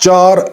4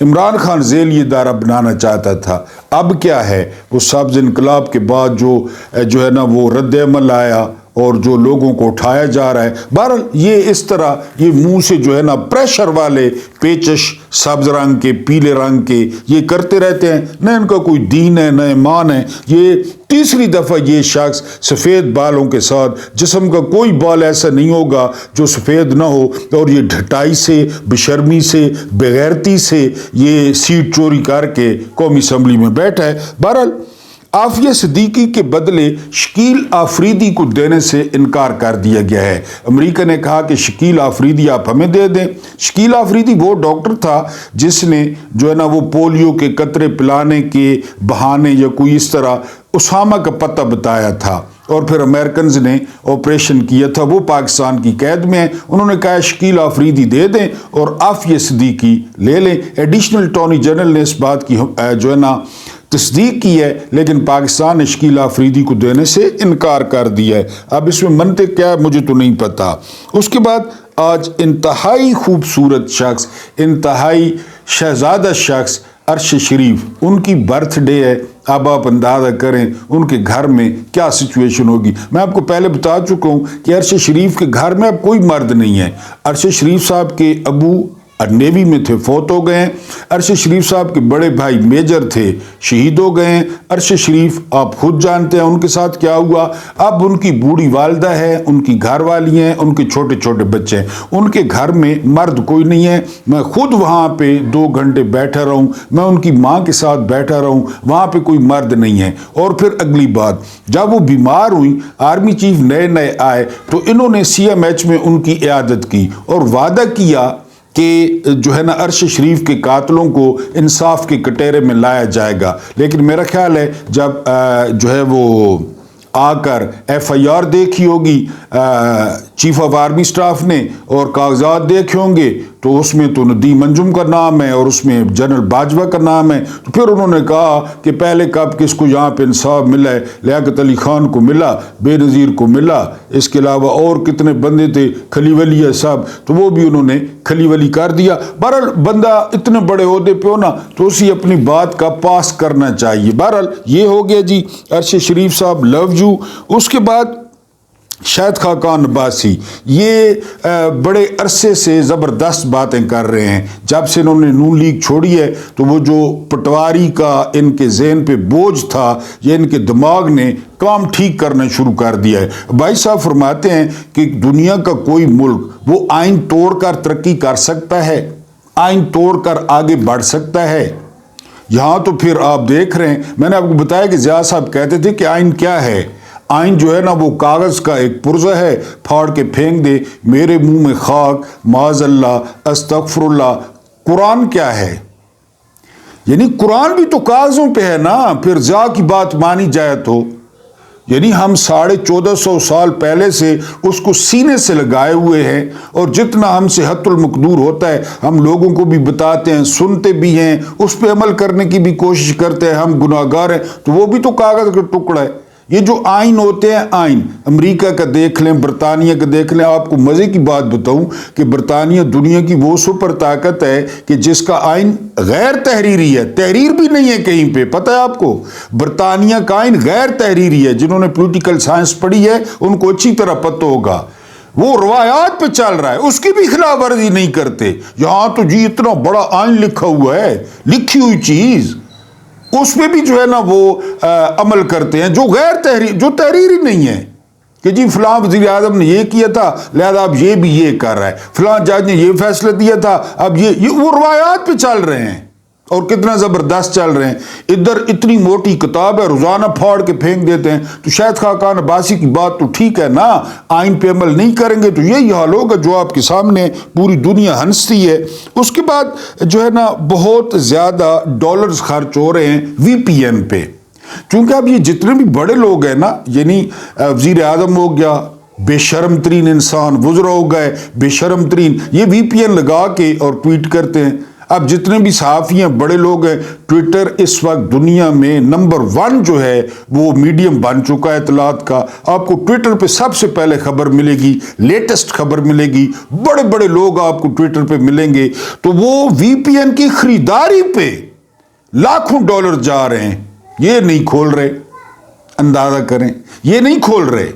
عمران خان ذیل یہ ادارہ بنانا چاہتا تھا. اب کیا ہے، وہ سبز انقلاب کے بعد جو ہے نا وہ رد عمل آیا اور جو لوگوں کو اٹھایا جا رہا ہے. بہرحال یہ اس طرح یہ منہ سے جو ہے نا پریشر والے پیچش سبز رنگ کے پیلے رنگ کے یہ کرتے رہتے ہیں. نہ ان کا کوئی دین ہے نہ ایمان ہے. یہ تیسری دفعہ یہ شخص سفید بالوں کے ساتھ، جسم کا کوئی بال ایسا نہیں ہوگا جو سفید نہ ہو، اور یہ ڈھٹائی سے، بشرمی سے، بغیرتی سے یہ سیٹ چوری کر کے قومی اسمبلی میں بیٹھا ہے. بہرحال عافیہ صدیقی کے بدلے شکیل آفریدی کو دینے سے انکار کر دیا گیا ہے. امریکہ نے کہا کہ شکیل آفریدی آپ ہمیں دے دیں. شکیل آفریدی وہ ڈاکٹر تھا جس نے جو ہے نا وہ پولیو کے قطرے پلانے کے بہانے یا کوئی اس طرح اسامہ کا پتہ بتایا تھا، اور پھر امریکنز نے آپریشن کیا تھا. وہ پاکستان کی قید میں ہیں. انہوں نے کہا شکیل آفریدی دے دیں اور عافیہ صدیقی لے لیں. ایڈیشنل اٹارنی جنرل نے اس بات کی جو ہے نا تصدیق کی ہے، لیکن پاکستان نے شکیل آفریدی کو دینے سے انکار کر دیا ہے. اب اس میں منطق کیا ہے مجھے تو نہیں پتا. اس کے بعد آج انتہائی خوبصورت شخص، انتہائی شہزادہ شخص عرش شریف، ان کی برتھ ڈے ہے. اب آپ اندازہ کریں ان کے گھر میں کیا سچویشن ہوگی. میں آپ کو پہلے بتا چکا ہوں کہ عرش شریف کے گھر میں اب کوئی مرد نہیں ہے. عرش شریف صاحب کے ابو نیوی میں تھے، فوت ہو گئے ہیں. عرش شریف صاحب کے بڑے بھائی میجر تھے، شہید ہو گئے ہیں. عرش شریف آپ خود جانتے ہیں ان کے ساتھ کیا ہوا. اب ان کی بوڑھی والدہ ہے، ان کی گھر والی ہیں، ان کے چھوٹے چھوٹے بچے ہیں. ان کے گھر میں مرد کوئی نہیں ہے. میں خود وہاں پہ 2 گھنٹے بیٹھا رہوں، میں ان کی ماں کے ساتھ بیٹھا رہوں، وہاں پہ کوئی مرد نہیں ہے. اور پھر اگلی بات، جب وہ بیمار ہوئی، آرمی چیف نئے آئے تو انہوں نے CMH میں ان کی عیادت کی اور وعدہ کیا کہ جو ہے نا عرش شریف کے قاتلوں کو انصاف کے کٹہرے میں لایا جائے گا. لیکن میرا خیال ہے جب جو ہے وہ آ کر FIR دیکھی ہوگی چیف آف آرمی سٹاف نے اور کاغذات دیکھے ہوں گے تو اس میں تو ندیم انجم کا نام ہے اور اس میں جنرل باجوہ کا نام ہے. تو پھر انہوں نے کہا کہ پہلے کب کس کو یہاں پہ انصاف ملا ہے. لیاقت علی خان کو ملا، بے نظیر کو ملا، اس کے علاوہ اور کتنے بندے تھے، کھلی ولی صاحب، تو وہ بھی انہوں نے کھلی ولی کر دیا. بہرحال بندہ اتنے بڑے عہدے پہ ہونا تو اسی اپنی بات کا پاس کرنا چاہیے. بہرحال یہ ہو گیا جی عرش شریف صاحب، لو یو. اس کے بعد شاہد خاقان عباسی، یہ بڑے عرصے سے زبردست باتیں کر رہے ہیں. جب سے انہوں نے نون لیگ چھوڑی ہے تو وہ جو پٹواری کا ان کے ذہن پہ بوجھ تھا یہ ان کے دماغ نے کام ٹھیک کرنا شروع کر دیا ہے. بھائی صاحب فرماتے ہیں کہ دنیا کا کوئی ملک وہ آئین توڑ کر ترقی کر سکتا ہے، آئین توڑ کر آگے بڑھ سکتا ہے. یہاں تو پھر آپ دیکھ رہے ہیں، میں نے آپ کو بتایا کہ ضیاء صاحب کہتے تھے کہ آئین کیا ہے. آئین جو ہے نا وہ کاغذ کا ایک پرزہ ہے، پھاڑ کے پھینک دے، میرے منہ میں خاک، معاذ اللہ، استغفر اللہ. قرآن کیا ہے؟ یعنی قرآن بھی تو کاغذوں پہ ہے نا. پھر ضیاء کی بات مانی جائے تو یعنی ہم 1450 سال پہلے سے اس کو سینے سے لگائے ہوئے ہیں، اور جتنا ہم سے حت المقدور ہوتا ہے ہم لوگوں کو بھی بتاتے ہیں، سنتے بھی ہیں، اس پہ عمل کرنے کی بھی کوشش کرتے ہیں. ہم گناہگار ہیں تو وہ بھی تو کاغذ کا ٹکڑا ہے. یہ جو آئین ہوتے ہیں، آئین امریکہ کا دیکھ لیں، برطانیہ کا دیکھ لیں. آپ کو مزے کی بات بتاؤں کہ برطانیہ دنیا کی وہ سپر طاقت ہے کہ جس کا آئین غیر تحریری ہے، تحریر بھی نہیں ہے کہیں پہ. پتہ ہے آپ کو برطانیہ کا آئین غیر تحریری ہے. جنہوں نے پولیٹیکل سائنس پڑھی ہے ان کو اچھی طرح پتہ ہوگا. وہ روایات پہ چل رہا ہے، اس کی بھی خلاف ورزی نہیں کرتے. یہاں تو جی اتنا بڑا آئین لکھا ہوا ہے، لکھی ہوئی چیز، اس میں بھی جو ہے نا وہ عمل کرتے ہیں جو جو تحریری نہیں ہے کہ جی فلاں وزیر اعظم نے یہ کیا تھا لہذا اب یہ بھی یہ کر رہا ہے، فلاں جج نے یہ فیصلہ دیا تھا اب یہ وہ روایات پہ چل رہے ہیں اور کتنا زبردست چل رہے ہیں. ادھر اتنی موٹی کتاب ہے، روزانہ پھاڑ کے پھینک دیتے ہیں. تو شاہد خاقان عباسی کی بات تو ٹھیک ہے نا، آئین پہ عمل نہیں کریں گے تو یہی حال ہوگا جو آپ کے سامنے پوری دنیا ہنستی ہے. اس کے بعد جو ہے نا بہت زیادہ ڈالرز خرچ ہو رہے ہیں VPN پہ، چونکہ اب یہ جتنے بھی بڑے لوگ ہیں نا، یعنی وزیر اعظم ہو گیا بے شرم ترین انسان، وزراء ہو گئے بے شرم ترین، یہ VPN لگا کے اور ٹویٹ کرتے ہیں. اب جتنے بھی صحافی ہیں، بڑے لوگ ہیں، ٹویٹر اس وقت دنیا میں نمبر 1 جو ہے وہ میڈیم بن چکا ہے اطلاعات کا۔ آپ کو ٹویٹر پہ سب سے پہلے خبر ملے گی، لیٹسٹ خبر ملے گی، بڑے بڑے لوگ آپ کو ٹویٹر پہ ملیں گے۔ تو وہ وی پی این کی خریداری پہ لاکھوں ڈالر جا رہے ہیں، یہ نہیں کھول رہے، اندازہ کریں، یہ نہیں کھول رہے۔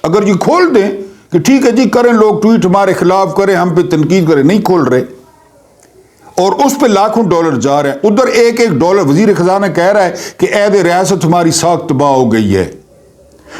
اگر یہ کھول دیں کہ ٹھیک ہے جی کریں، لوگ ٹویٹ ہمارے خلاف کریں، ہم پہ تنقید کریں، نہیں کھول رہے، اور اس پہ لاکھوں ڈالر جا رہے ہیں۔ ادھر ایک ڈالر وزیر خزانہ کہہ رہا ہے کہ عہد ریاست ہماری ساکھ تباہ ہو گئی ہے،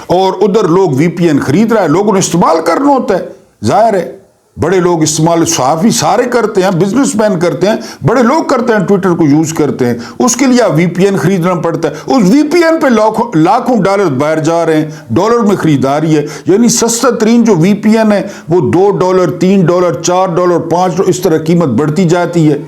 اور ادھر لوگ وی پی این خرید رہا ہے، لوگوں نے استعمال کرنا ہوتا ہے، ظاہر ہے بڑے لوگ استعمال، صحافی سارے کرتے ہیں، بزنس مین کرتے ہیں، بڑے لوگ کرتے ہیں، ٹویٹر کو یوز کرتے ہیں، اس کے لیے وی پی این خریدنا پڑتا ہے۔ اس وی پی این پہ لاکھوں ڈالر باہر جا رہے ہیں، ڈالر میں خریداری ہے، یعنی سستا ترین جو وی پی این ہے وہ $2، $3، $4، $5، اس طرح قیمت بڑھتی جاتی ہے۔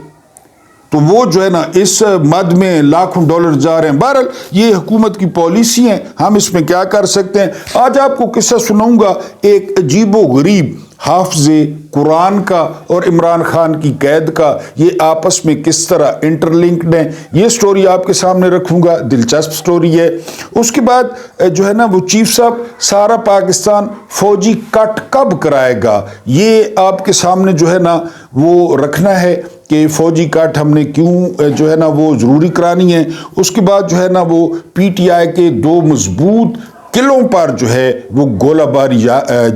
تو وہ جو ہے نا اس مد میں لاکھوں ڈالر جا رہے ہیں۔ بہرحال یہ حکومت کی پالیسی ہیں، ہم اس میں کیا کر سکتے ہیں۔ آج آپ کو قصہ سناؤں گا ایک عجیب و غریب حافظ قرآن کا اور عمران خان کی قید کا، یہ آپس میں کس طرح انٹر لنکڈ ہیں، یہ سٹوری آپ کے سامنے رکھوں گا، دلچسپ سٹوری ہے۔ اس کے بعد جو ہے نا وہ چیف صاحب سارا پاکستان فوجی کٹ کب کرائے گا، یہ آپ کے سامنے جو ہے نا وہ رکھنا ہے کہ فوجی کٹ ہم نے کیوں جو ہے نا وہ ضروری کرانی ہے۔ اس کے بعد جو ہے نا وہ پی ٹی آئی کے 2 مضبوط قلعوں پر جو ہے وہ گولہ باری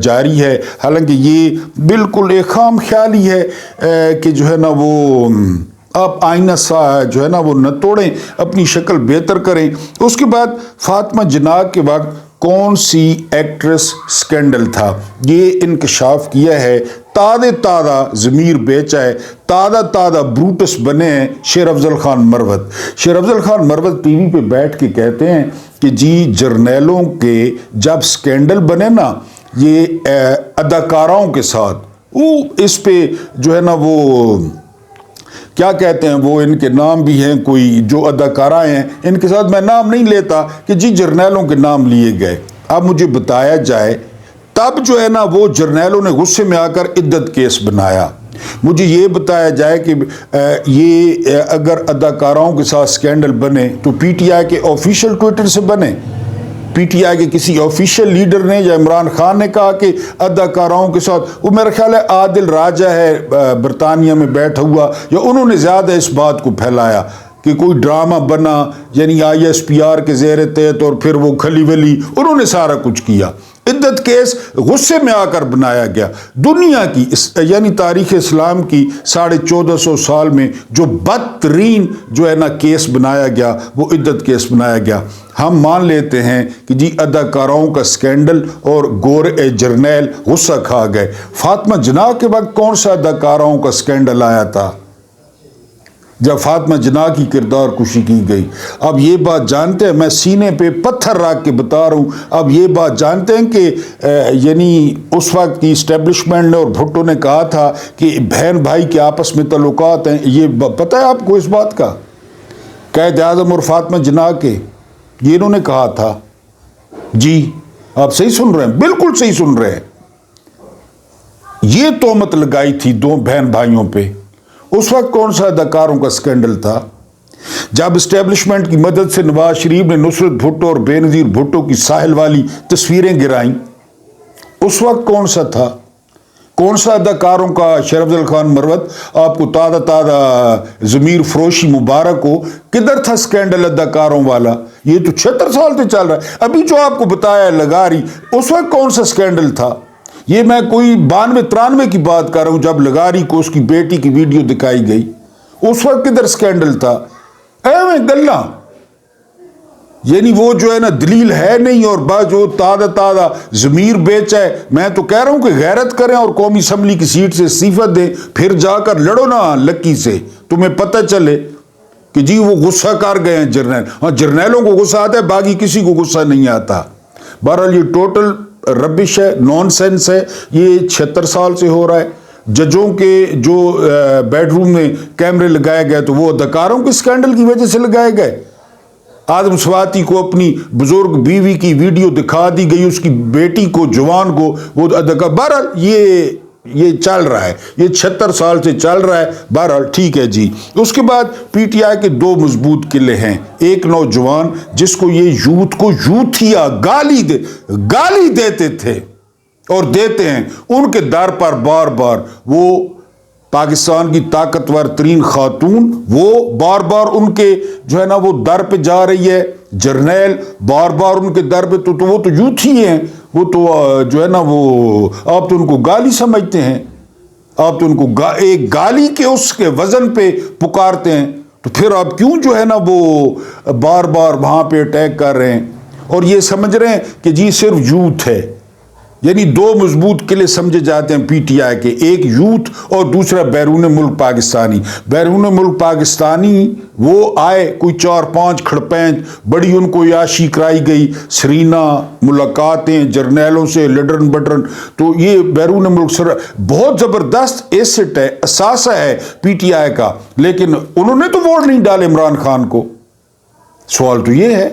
جاری ہے، حالانکہ یہ بالکل ایک خام خیالی ہے کہ جو ہے نا وہ آپ آئینہ جو ہے نا وہ نہ توڑیں، اپنی شکل بہتر کریں۔ اس کے بعد فاطمہ جناح کے وقت کون سی ایکٹریس سکینڈل تھا، یہ انکشاف کیا ہے۔ تازہ ضمیر بیچا ہے، تازہ بروٹس بنے ہیں شیر افضل خان مروت۔ شیر افضل خان مروت ٹی وی پہ بیٹھ کے کہتے ہیں کہ جی جرنیلوں کے جب سکینڈل بنے نا یہ اداکاراؤں کے ساتھ، وہ اس پہ جو ہے نا وہ کیا کہتے ہیں، وہ ان کے نام بھی ہیں، کوئی جو اداکارہ ہیں ان کے ساتھ میں نام نہیں لیتا کہ جی جرنیلوں کے نام لیے گئے۔ اب مجھے بتایا جائے تب جو ہے نا وہ جرنیلوں نے غصے میں آ کر عدت کیس بنایا۔ مجھے یہ بتایا جائے کہ یہ اگر اداکاراؤں کے ساتھ سکینڈل بنے تو پی ٹی آئی کے آفیشیل ٹویٹر سے بنے، پی ٹی آئی کے کسی آفیشیل لیڈر نے یا عمران خان نے کہا کہ اداکاراؤں کے ساتھ، وہ میرا خیال ہے عادل راجہ ہے برطانیہ میں بیٹھا ہوا، یا انہوں نے زیادہ اس بات کو پھیلایا کہ کوئی ڈرامہ بنا، یعنی آئی ایس پی آر کے زیر تحت، اور پھر وہ کھلی ولی انہوں نے سارا کچھ کیا۔ عدت کیس غصے میں آ کر بنایا گیا۔ دنیا کی یعنی تاریخ اسلام کی 1450 سال میں جو بدترین جو ہے نا کیس بنایا گیا وہ عدت کیس بنایا گیا۔ ہم مان لیتے ہیں کہ جی اداکاراؤں کا سکینڈل اور گورے جرنیل غصہ کھا گئے۔ فاطمہ جناح کے وقت کون سا اداکاراؤں کا سکینڈل آیا تھا جب فاطمہ جناح کی کردار کشی کی گئی؟ اب یہ بات جانتے ہیں، میں سینے پہ پتھر رکھ کے بتا رہا ہوں، اب یہ بات جانتے ہیں کہ یعنی اس وقت کی اسٹیبلشمنٹ نے اور بھٹو نے کہا تھا کہ بہن بھائی کے آپس میں تعلقات ہیں، یہ پتہ ہے آپ کو اس بات کا؟ قائد اعظم اور فاطمہ جناح کے یہ انہوں نے کہا تھا۔ جی آپ صحیح سن رہے ہیں، بالکل صحیح سن رہے ہیں۔ یہ تہمت لگائی تھی 2 بہن بھائیوں پہ۔ اس وقت کون سا اداکاروں کا سکینڈل تھا؟ جب اسٹیبلشمنٹ کی مدد سے نواز شریف نے نصرت بھٹو اور بے نظیر بھٹو کی ساحل والی تصویریں گرائیں، اس وقت کون سا تھا؟ کون سا اداکاروں کا؟ شیر افضل خان مروت آپ کو تازہ ضمیر فروشی مبارک ہو، کدھر تھا سکینڈل اداکاروں والا؟ یہ تو 76 سال سے چل رہا ہے۔ ابھی جو آپ کو بتایا لگاری، اس وقت کون سا سکینڈل تھا؟ یہ میں کوئی 92-93 کی بات کر رہا ہوں جب لگاری کو اس کی بیٹی کی ویڈیو دکھائی گئی، اس وقت کدھر سکینڈل تھا؟ گلہ یعنی وہ جو ہے نا دلیل ہے نہیں، اور بعض جو تازہ ضمیر بیچا ہے۔ میں تو کہہ رہا ہوں کہ غیرت کریں اور قومی اسمبلی کی سیٹ سے استعفیٰ دیں، پھر جا کر لڑو نا لکی سے، تمہیں پتہ چلے کہ جی وہ غصہ کر گئے ہیں جرنیل۔ ہاں جرنیلوں کو غصہ آتا ہے، باقی کسی کو غصہ نہیں آتا۔ بہرحال یہ ٹوٹل ربش ہے، نان سینس ہے، یہ 76 سال سے ہو رہا ہے۔ ججوں کے جو بیڈ روم میں کیمرے لگائے گئے تو وہ اداکاروں کے سکینڈل کی وجہ سے لگائے گئے۔ آدم سواتی کو اپنی بزرگ بیوی کی ویڈیو دکھا دی گئی، اس کی بیٹی کو، جوان کو وہ اداکار۔ بہرحال یہ یہ چل رہا ہے، یہ 76 سال سے چل رہا ہے۔ بہرحال ٹھیک ہے جی۔ اس کے بعد پی ٹی آئی کے دو مضبوط قلعے ہیں۔ ایک نوجوان جس کو یہ یوتھ کو یوتھیا گالی دیتے تھے اور دیتے ہیں، ان کے در پر بار بار وہ پاکستان کی طاقتور ترین خاتون، وہ بار بار ان کے جو ہے نا وہ در پہ جا رہی ہے، جرنیل بار بار ان کے در پہ، تو وہ تو یوتھ ہی ہیں، وہ تو جو ہے نا وہ آپ تو ان کو گالی سمجھتے ہیں، آپ تو ان کو ایک گالی کے اس کے وزن پہ پکارتے ہیں، تو پھر آپ کیوں جو ہے نا وہ بار بار وہاں پہ اٹیک کر رہے ہیں اور یہ سمجھ رہے ہیں کہ جی صرف یوتھ ہے۔ یعنی دو مضبوط قلعے سمجھے جاتے ہیں پی ٹی آئی کے، ایک یوتھ اور دوسرا بیرون ملک پاکستانی۔ بیرون ملک پاکستانی وہ آئے کوئی 4-5 کھڑپینچ، بڑی ان کو عیاشی کرائی گئی، سرینا ملاقاتیں جرنیلوں سے لڈرن بٹرن، تو یہ بیرون ملک بہت زبردست ایسٹ ہے، اثاثہ ہے پی ٹی آئی کا، لیکن انہوں نے تو ووٹ نہیں ڈالے عمران خان کو۔ سوال تو یہ ہے،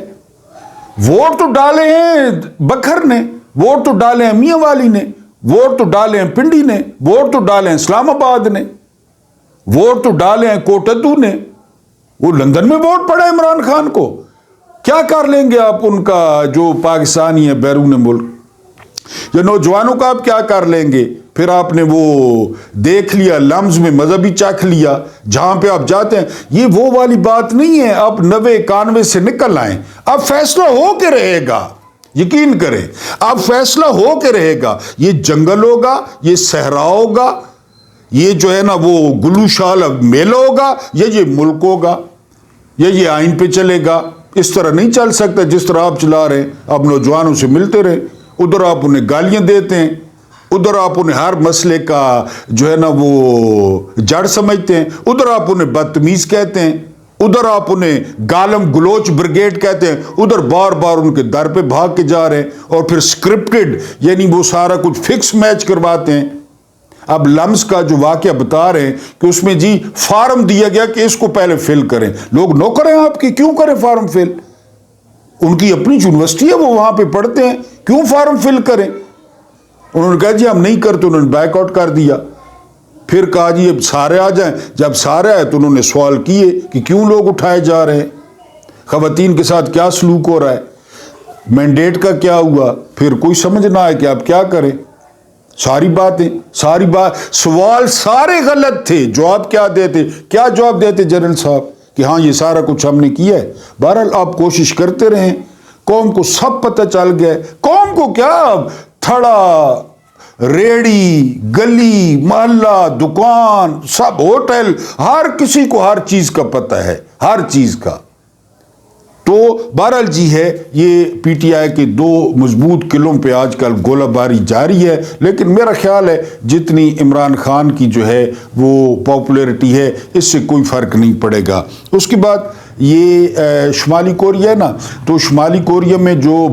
ووٹ تو ڈالے ہیں بکھر نے، ووٹ تو ڈالے ہیں میاں والی نے، ووٹ تو ڈالے ہیں پنڈی نے، ووٹ تو ڈالے ہیں اسلام آباد نے، ووٹ تو ڈالے ہیں کوٹدو نے، وہ لندن میں ووٹ پڑا عمران خان کو۔ کیا کر لیں گے آپ ان کا جو پاکستانی ہے بیرون ملک، یا نوجوانوں کا آپ کیا کر لیں گے؟ پھر آپ نے وہ دیکھ لیا، لمز میں مذہبی چکھ لیا، جہاں پہ آپ جاتے ہیں یہ وہ والی بات نہیں ہے۔ آپ 91 سے نکل آئیں، اب فیصلہ ہو کے رہے گا، یقین کریں اب فیصلہ ہو کے رہے گا۔ یہ جنگل ہوگا، یہ صحرا ہوگا، یہ جو ہے نا وہ گلو شال میلہ ہوگا، یہ ملک ہوگا، یہ آئین پہ چلے گا۔ اس طرح نہیں چل سکتا جس طرح آپ چلا رہے ہیں۔ آپ نوجوانوں سے ملتے رہیں، ادھر آپ انہیں گالیاں دیتے ہیں، ادھر آپ انہیں ہر مسئلے کا جو ہے نا وہ جڑ سمجھتے ہیں، ادھر آپ انہیں بدتمیز کہتے ہیں، ادھر آپ انہیں گالم گلوچ بریگیڈ کہتے ہیں، ادھر بار بار ان کے در پہ بھاگ کے جا رہے ہیں، اور پھر سکرپٹڈ یعنی وہ سارا کچھ فکس میچ کرواتے ہیں۔ اب لمز کا جو واقعہ بتا رہے ہیں کہ اس میں جی فارم دیا گیا کہ اس کو پہلے فل کریں، لوگ نوکر ہیں آپ کے، کیوں کریں فارم فل؟ ان کی اپنی یونیورسٹی ہے، وہ وہاں پہ پڑھتے ہیں، کیوں فارم فل کریں؟ انہوں نے کہا جی ہم نہیں کرتے، انہوں نے بیک آؤٹ کر دیا۔ پھر کہا جی اب سارے آ جائیں، جب سارے آئے تو انہوں نے سوال کیے کہ کیوں لوگ اٹھائے جا رہے ہیں، خواتین کے ساتھ کیا سلوک ہو رہا ہے، مینڈیٹ کا کیا ہوا؟ پھر کوئی سمجھ نہ آئے کہ آپ کیا کریں۔ سوال سارے غلط تھے، جواب کیا جواب دیتے جنرل صاحب کہ ہاں یہ سارا کچھ ہم نے کیا ہے۔ بہرحال آپ کوشش کرتے رہیں، قوم کو سب پتہ چل گیا، قوم کو کیا، تھڑا ریڑی گلی محلہ دکان سب ہوٹل، ہر کسی کو ہر چیز کا پتہ ہے، ہر چیز کا۔ تو بہرحال جی ہے، یہ پی ٹی آئی کے دو مضبوط قلعوں پہ آج کل گولہ باری جاری ہے، لیکن میرا خیال ہے جتنی عمران خان کی جو ہے وہ پاپولیرٹی ہے اس سے کوئی فرق نہیں پڑے گا۔ اس کے بعد یہ شمالی کوریا ہے نا، تو شمالی کوریا میں جو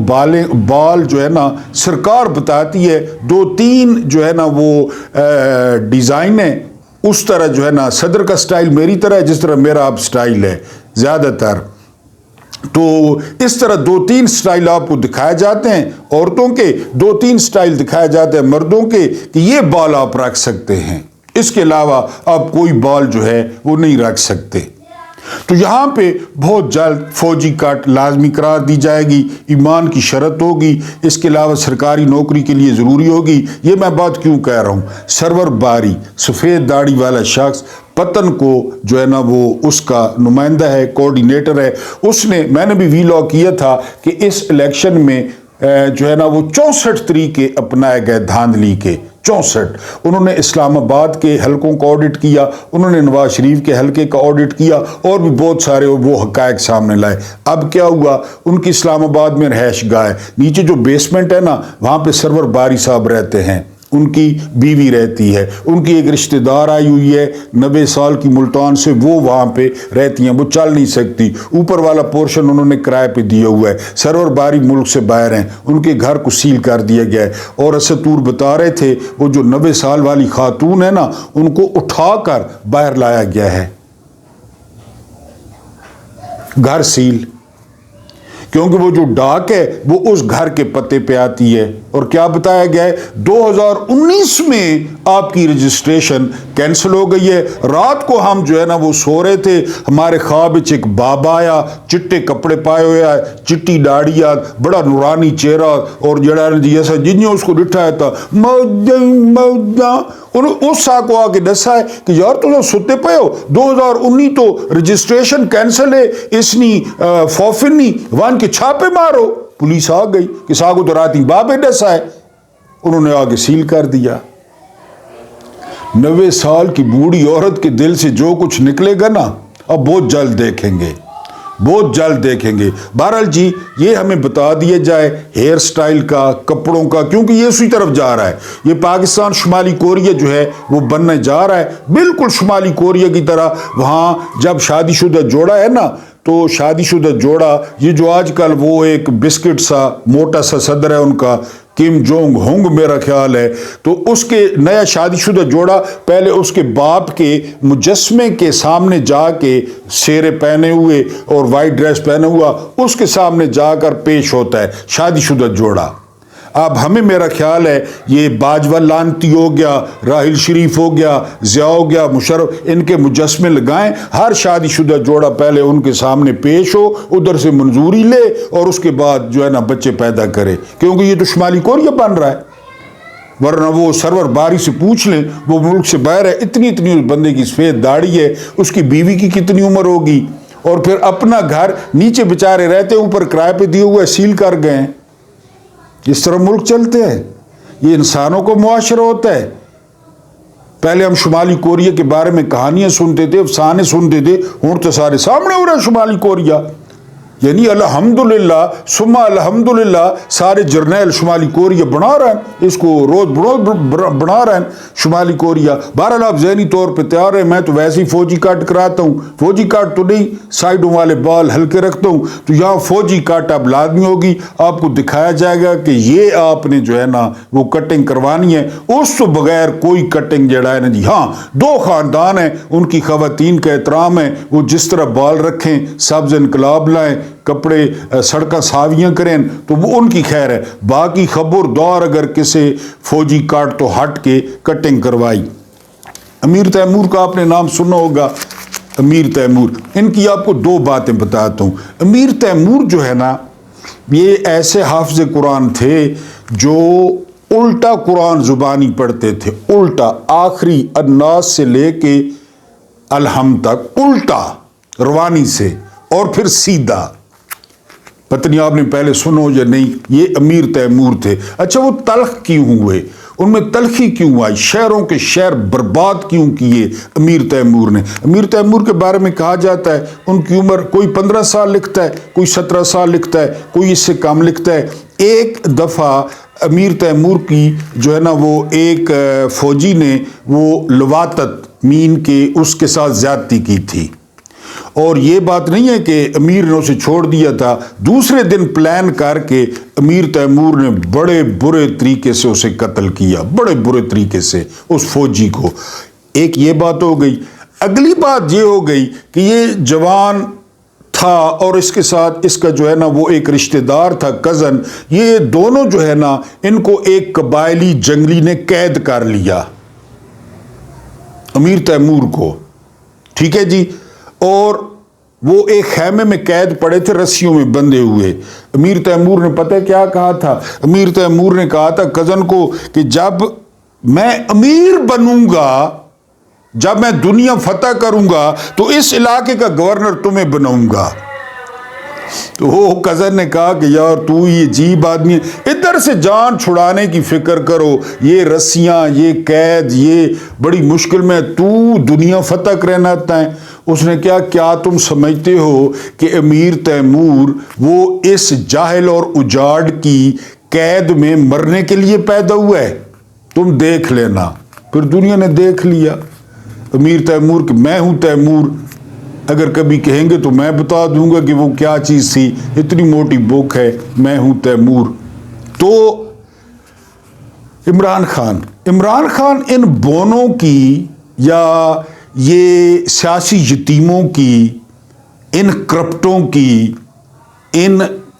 بال جو ہے نا سرکار بتاتی ہے 2-3 جو ہے نا وہ ڈیزائن ہے، اس طرح جو ہے نا صدر کا سٹائل میری طرح ہے، جس طرح میرا آپ سٹائل ہے زیادہ تر، تو اس طرح 2-3 سٹائل آپ کو دکھائے جاتے ہیں عورتوں کے، 2-3 سٹائل دکھائے جاتے ہیں مردوں کے کہ یہ بال آپ رکھ سکتے ہیں، اس کے علاوہ آپ کوئی بال جو ہے وہ نہیں رکھ سکتے۔ تو یہاں پہ بہت جلد فوجی کٹ لازمی قرار دی جائے گی، ایمان کی شرط ہوگی، اس کے علاوہ سرکاری نوکری کے لیے ضروری ہوگی۔ یہ میں بات کیوں کہہ رہا ہوں، سرور باری سفید داڑھی والا شخص پتن کو جو ہے نا وہ اس کا نمائندہ ہے، کوارڈینیٹر ہے، اس نے، میں نے بھی ویلاگ کیا تھا کہ اس الیکشن میں جو ہے نا وہ 64 طریقے اپنائے گئے دھاندلی کے، 64۔ انہوں نے اسلام آباد کے حلقوں کا آڈٹ کیا، انہوں نے نواز شریف کے حلقے کا آڈٹ کیا، اور بھی بہت سارے وہ حقائق سامنے لائے۔ اب کیا ہوا، ان کی اسلام آباد میں رہائش گاہ ہے، نیچے جو بیسمنٹ ہے نا وہاں پہ سرور باری صاحب رہتے ہیں، ان کی بیوی رہتی ہے، ان کی ایک رشتہ دار آئی ہوئی ہے 90 سال کی ملتان سے، وہ وہاں پہ رہتی ہیں، وہ چل نہیں سکتی، اوپر والا پورشن انہوں نے کرائے پہ دیا ہوا ہے، سرور باری ملک سے باہر ہیں، ان کے گھر کو سیل کر دیا گیا ہے۔ اور اسطور بتا رہے تھے وہ جو 90 سال والی خاتون ہے نا ان کو اٹھا کر باہر لایا گیا ہے، گھر سیل۔ کیونکہ وہ جو ڈاک ہے وہ اس گھر کے پتے پہ آتی ہے. اور کیا بتایا گیا ہے 2019 میں آپ کی رجسٹریشن کینسل ہو گئی ہے. رات کو ہم جو ہے نا وہ سو رہے تھے, ہمارے خواب وچ ایک بابا آیا, چٹے کپڑے پائے ہوئے آئے, چٹی داڑھی آ, بڑا نورانی چہرہ, اور جڑا جیسا جن نے اس کو لٹھایا تھا موجاں اس سا کو آ کے دسا ہے کہ یار تو ستے پے ہو, 2019 تو رجسٹریشن کینسل ہے, اس نی فوفنی وان کے چھاپے مارو. پولیس آ گئی کہ سا کو تو راتی بابے ڈسا ہے, انہوں نے آگے سیل کر دیا. 90 سال کی بوڑھی عورت کے دل سے جو کچھ نکلے گا نا اب بہت جلد دیکھیں گے, بہت جلد دیکھیں گے. بہرحال جی یہ ہمیں بتا دیا جائے ہیئر سٹائل کا, کپڑوں کا, کیونکہ یہ اسی طرف جا رہا ہے. یہ پاکستان شمالی کوریا جو ہے وہ بننے جا رہا ہے بالکل شمالی کوریا کی طرح. وہاں جب شادی شدہ جوڑا ہے نا تو شادی شدہ جوڑا, یہ جو آج کل وہ ایک بسکٹ سا موٹا سا صدر ہے ان کا, کم جونگ ہونگ میرا خیال ہے, تو اس کے نیا شادی شدہ جوڑا پہلے اس کے باپ کے مجسمے کے سامنے جا کے سیرے پہنے ہوئے اور وائٹ ڈریس پہنا ہوا اس کے سامنے جا کر پیش ہوتا ہے شادی شدہ جوڑا. اب ہمیں میرا خیال ہے یہ باجوہ لانتی ہو گیا, راحل شریف ہو گیا, ضیاء ہو گیا, مشرف, ان کے مجسمے لگائیں, ہر شادی شدہ جوڑا پہلے ان کے سامنے پیش ہو, ادھر سے منظوری لے اور اس کے بعد جو ہے نا بچے پیدا کرے, کیونکہ یہ تو شمالی کوریا بن رہا ہے. ورنہ وہ سرور باری سے پوچھ لیں, وہ ملک سے باہر ہے, اتنی اتنی اس بندے کی سفید داڑھی ہے, اس کی بیوی کی کتنی عمر ہوگی, اور پھر اپنا گھر نیچے بےچارے رہتے اوپر کرائے پہ دیے ہوئے سیل کر گئے. اس طرح ملک چلتے ہیں, یہ انسانوں کو معاشرہ ہوتا ہے. پہلے ہم شمالی کوریا کے بارے میں کہانیاں سنتے تھے, افسانے سنتے تھے, ہوں تو سارے سامنے ہو رہا ہے شمالی کوریا. یعنی الحمدللہ ثم الحمدللہ سارے جرنیل شمالی کوریا بنا رہے ہیں, اس کو روز بنا رہے ہیں شمالی کوریا. بہرحال آپ ذہنی طور پہ تیار ہیں, میں تو ویسے ہی فوجی کاٹ کراتا ہوں, فوجی کاٹ تو نہیں, سائڈوں والے بال ہلکے رکھتا ہوں, تو یہاں فوجی کاٹ اب لازمی ہوگی. آپ کو دکھایا جائے گا کہ یہ آپ نے جو ہے نا وہ کٹنگ کروانی ہے, اس تو بغیر کوئی کٹنگ جڑا ہے نا جی. ہاں 2 خاندان ہیں, ان کی خواتین کا احترام ہے, وہ جس طرح بال رکھیں, سبز انقلاب لائیں, کپڑے سڑکیں صافیاں کریں, تو وہ ان کی خیر ہے. باقی خبردار اگر کسی فوجی کاٹ تو ہٹ کے کٹنگ کروائی. امیر تیمور کا آپ نے نام سنا ہوگا, امیر تیمور, ان کی آپ کو 2 باتیں بتاتا ہوں. امیر تیمور جو ہے نا یہ ایسے حافظ قرآن تھے جو الٹا قرآن زبانی پڑھتے تھے, الٹا, آخری الناس سے لے کے الحم تک الٹا روانی سے, اور پھر سیدھا. پتہ نہیں آپ نے پہلے سنو یا نہیں, یہ امیر تیمور تھے. اچھا وہ تلخ کیوں ہوئے, ان میں تلخی کیوں آئی, شہروں کے شہر برباد کیوں کیے امیر تیمور نے. امیر تیمور کے بارے میں کہا جاتا ہے ان کی عمر کوئی 15 سال لکھتا ہے, کوئی 17 سال لکھتا ہے, کوئی اس سے کم لکھتا ہے. ایک دفعہ امیر تیمور کی جو ہے نا وہ ایک فوجی نے وہ لواطت مین کے اس کے ساتھ زیادتی کی تھی, اور یہ بات نہیں ہے کہ امیر نے اسے چھوڑ دیا تھا. دوسرے دن پلان کر کے امیر تیمور نے بڑے برے طریقے سے اسے قتل کیا, بڑے برے طریقے سے اس فوجی کو. ایک یہ بات ہو گئی. اگلی بات یہ ہو گئی کہ یہ جوان تھا اور اس کے ساتھ اس کا جو ہے نا وہ ایک رشتہ دار تھا, کزن. یہ دونوں جو ہے نا ان کو ایک قبائلی جنگلی نے قید کر لیا, امیر تیمور کو, ٹھیک ہے جی. اور وہ ایک خیمے میں قید پڑے تھے, رسیوں میں بندھے ہوئے. امیر تیمور نے پتہ کیا کہا تھا, امیر تیمور نے کہا تھا کزن کو کہ جب میں امیر بنوں گا, جب میں دنیا فتح کروں گا تو اس علاقے کا گورنر تمہیں بناؤں گا. تو وہ کزن نے کہا کہ یار تو یہ عجیب آدمی ہے, ادھر سے جان چھڑانے کی فکر کرو, یہ رسیاں, یہ قید, یہ بڑی مشکل میں, تو دنیا فتح کرنا چاہتا ہے. اس نے کیا تم سمجھتے ہو کہ امیر تیمور وہ اس جاہل اور اجاڑ کی قید میں مرنے کے لیے پیدا ہوا ہے؟ تم دیکھ لینا. پھر دنیا نے دیکھ لیا امیر تیمور کہ میں ہوں تیمور. اگر کبھی کہیں گے تو میں بتا دوں گا کہ وہ کیا چیز تھی, اتنی موٹی بک ہے, میں ہوں تیمور. تو عمران خان ان بونوں کی یا یہ سیاسی یتیموں کی, ان کرپٹوں کی, ان